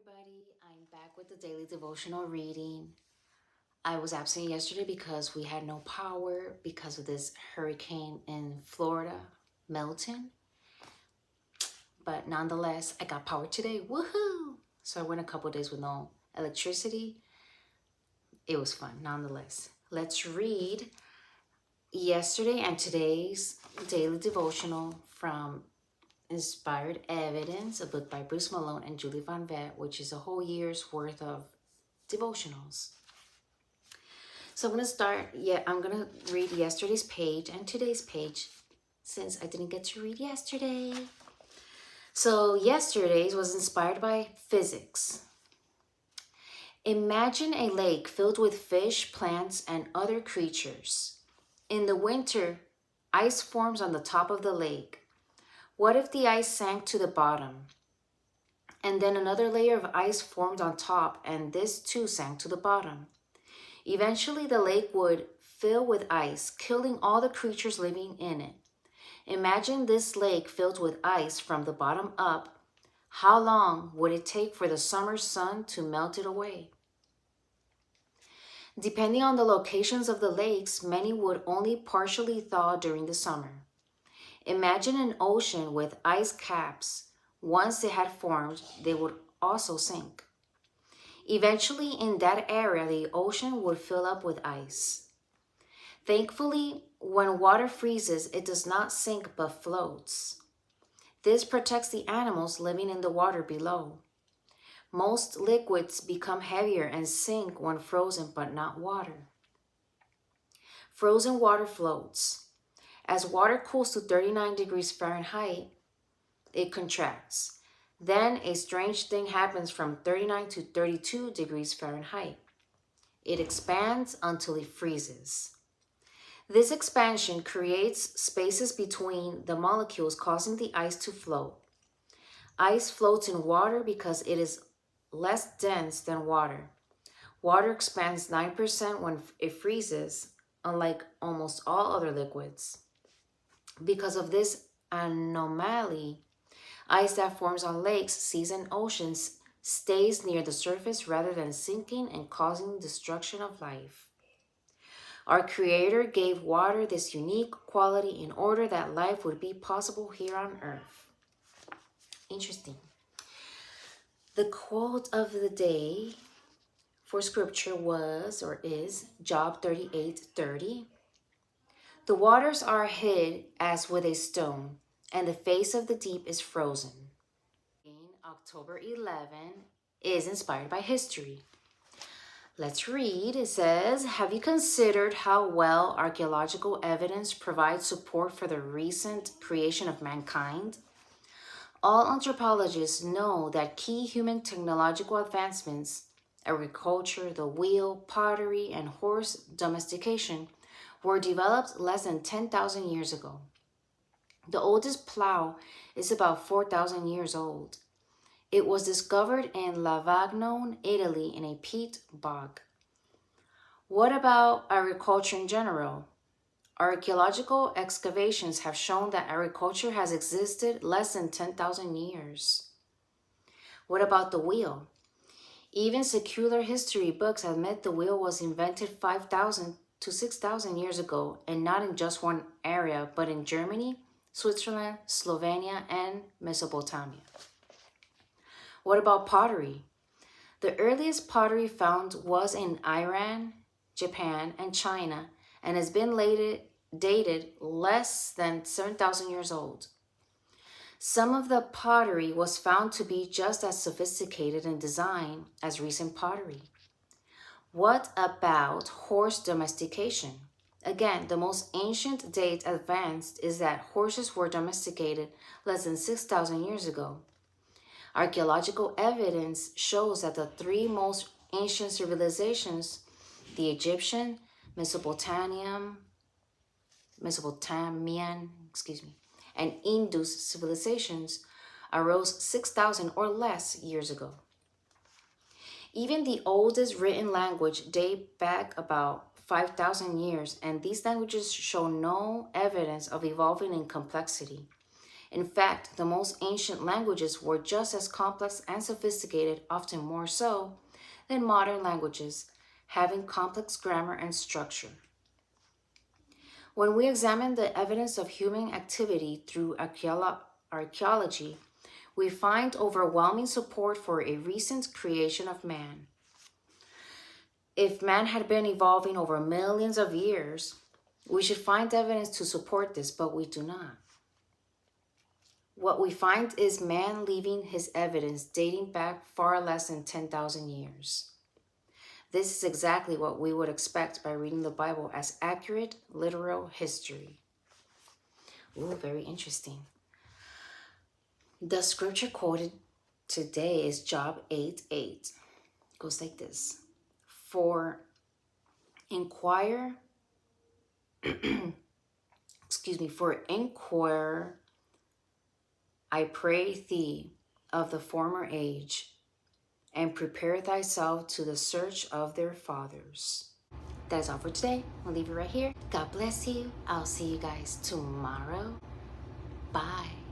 everybody. I'm back with the daily devotional reading. I was absent yesterday because we had no power because of this hurricane in Florida, Milton. But nonetheless, I got power today. Woohoo! So I went a couple days with no electricity. It was fun, nonetheless. Let's read yesterday and today's daily devotional from Inspired Evidence, a book by Bruce Malone and Julie Von Vett, which is a whole year's worth of devotionals. So I'm going to read yesterday's page and today's page since I didn't get to read yesterday. So yesterday's was inspired by physics. Imagine a lake filled with fish, plants, and other creatures. In the winter, ice forms on the top of the lake. What if the ice sank to the bottom? And then another layer of ice formed on top, and this too sank to the bottom. Eventually, the lake would fill with ice, killing all the creatures living in it. Imagine this lake filled with ice from the bottom up. How long would it take for the summer sun to melt it away? Depending on the locations of the lakes, many would only partially thaw during the summer. Imagine an ocean with ice caps. Once they had formed, they would also sink. Eventually, in that area, the ocean would fill up with ice. Thankfully, when water freezes, it does not sink but floats. This protects the animals living in the water below. Most liquids become heavier and sink when frozen, but not water. Frozen water floats. As water cools to 39 degrees Fahrenheit, it contracts. Then a strange thing happens from 39 to 32 degrees Fahrenheit. It expands until it freezes. This expansion creates spaces between the molecules, causing the ice to float. Ice floats in water because it is less dense than water. Water expands 9% when it freezes, unlike almost all other liquids. Because of this anomaly, ice that forms on lakes, seas, and oceans stays near the surface rather than sinking and causing destruction of life. Our Creator gave water this unique quality in order that life would be possible here on earth. Interesting. The quote of the day for scripture was or is Job 38:30. The waters are hid as with a stone, and the face of the deep is frozen. October 11 is inspired by history. Let's read. It says, have you considered how well archaeological evidence provides support for the recent creation of mankind? All anthropologists know that key human technological advancements, agriculture, the wheel, pottery, and horse domestication, were developed less than 10,000 years ago. The oldest plow is about 4,000 years old. It was discovered in Lavagno, Italy, in a peat bog. What about agriculture in general? Archaeological excavations have shown that agriculture has existed less than 10,000 years. What about the wheel? Even secular history books admit the wheel was invented 5,000 to 6,000 years ago, and not in just one area, but in Germany, Switzerland, Slovenia, and Mesopotamia. What about pottery? The earliest pottery found was in Iran, Japan, and China, and has been dated less than 7,000 years old. Some of the pottery was found to be just as sophisticated in design as recent pottery. What about horse domestication? Again, the most ancient date advanced is that horses were domesticated less than 6,000 years ago. Archaeological evidence shows that the three most ancient civilizations, the Egyptian, Mesopotamian, and Indus civilizations arose 6,000 or less years ago. Even the oldest written language date back about 5,000 years, and these languages show no evidence of evolving in complexity. In fact, the most ancient languages were just as complex and sophisticated, often more so, than modern languages, having complex grammar and structure. When we examine the evidence of human activity through archaeology, we find overwhelming support for a recent creation of man. If man had been evolving over millions of years, we should find evidence to support this, but we do not. What we find is man leaving his evidence dating back far less than 10,000 years. This is exactly what we would expect by reading the Bible as accurate, literal history. Ooh, very interesting. The scripture quoted today is Job 8:8. It goes like this. For inquire I pray thee of the former age, and prepare thyself to the search of their fathers. That is all for today. I'll leave it right here. God bless you. I'll see you guys tomorrow. Bye.